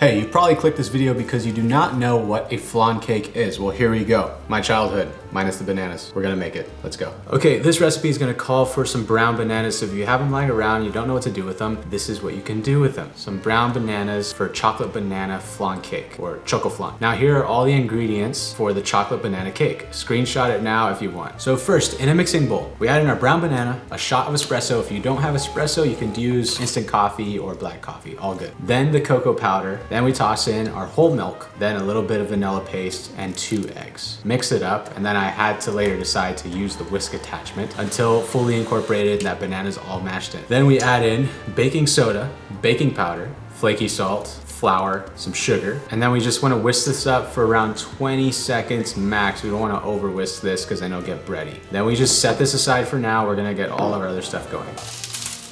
Hey, you probably clicked this video because you do not know what a flan cake is. Well, here we go. My childhood, minus the bananas. We're gonna make it. Let's go. Okay, this recipe is gonna call for some brown bananas. So if you have them lying around, you don't know what to do with them, this is what you can do with them. Some brown bananas for chocolate banana flan cake, or choco flan. Now here are all the ingredients for the chocolate banana cake. Screenshot it now if you want. So first, in a mixing bowl, we add in our brown banana, a shot of espresso. If you don't have espresso, you can use instant coffee or black coffee, all good. Then the cocoa powder. Then we toss in our whole milk, then a little bit of vanilla paste and 2 eggs. Mix it up, and then I had to later decide to use the whisk attachment until fully incorporated and that banana's all mashed in. Then we add in baking soda, baking powder, flaky salt, flour, some sugar, and then we just want to whisk this up for around 20 seconds max. We don't want to over whisk this because then it'll get bready. Then we just set this aside for now. We're gonna get all of our other stuff going.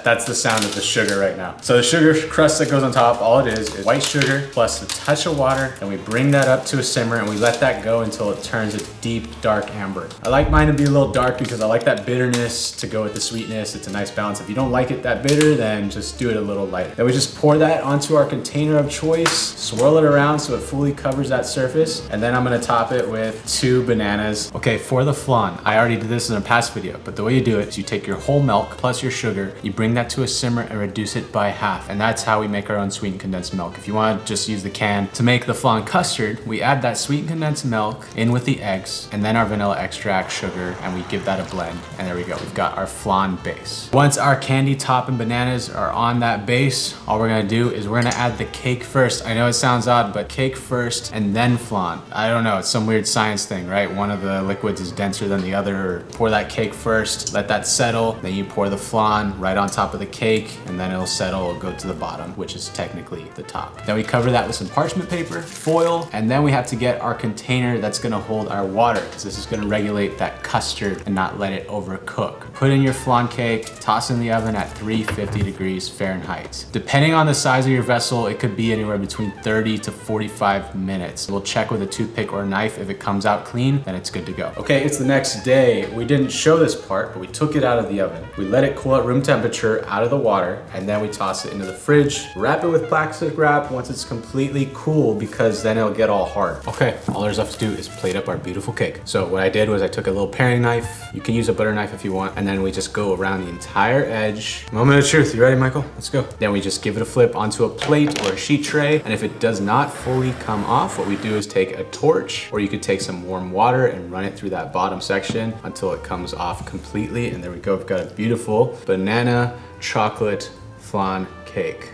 That's the sound of the sugar right now. So the sugar crust that goes on top, all it is white sugar plus a touch of water, and we bring that up to a simmer and we let that go until it turns a deep, dark amber. I like mine to be a little dark because I like that bitterness to go with the sweetness. It's a nice balance. If you don't like it that bitter, then just do it a little lighter. Then we just pour that onto our container of choice, swirl it around so it fully covers that surface, and then I'm gonna top it with 2 bananas. Okay, for the flan, I already did this in a past video, but the way you do it is you take your whole milk plus your sugar, you bring that to a simmer and reduce it by half. And that's how we make our own sweetened condensed milk. If you want to just use the can to make the flan custard, we add that sweetened condensed milk in with the eggs and then our vanilla extract, sugar, and we give that a blend. And there we go, we've got our flan base. Once our candy top and bananas are on that base, all we're gonna do is we're gonna add the cake first. I know it sounds odd, but cake first and then flan. I don't know, it's some weird science thing, right? One of the liquids is denser than the other. Or pour that cake first, let that settle, then you pour the flan right on top of the cake, and then it'll settle, it'll go to the bottom, which is technically the top. Then we cover that with some parchment paper, foil, and then we have to get our container that's gonna hold our water, because this is gonna regulate that custard and not let it overcook. Put in your flan cake, toss in the oven at 350 degrees Fahrenheit. Depending on the size of your vessel, it could be anywhere between 30 to 45 minutes. We'll check with a toothpick or a knife. If it comes out clean, then it's good to go. Okay, it's the next day. We didn't show this part, but we took it out of the oven. We let it cool at room temperature out of the water, and then we toss it into the fridge. Wrap it with plastic wrap once it's completely cool, because then it'll get all hard. Okay, all there's left to do is plate up our beautiful cake. So what I did was I took a little paring knife. You can use a butter knife if you want, and then we just go around the entire edge. Moment of truth, you ready, Michael? Let's go. Then we just give it a flip onto a plate or a sheet tray, and if it does not fully come off, what we do is take a torch, or you could take some warm water and run it through that bottom section until it comes off completely, and there we go. We've got a beautiful banana chocolate flan cake.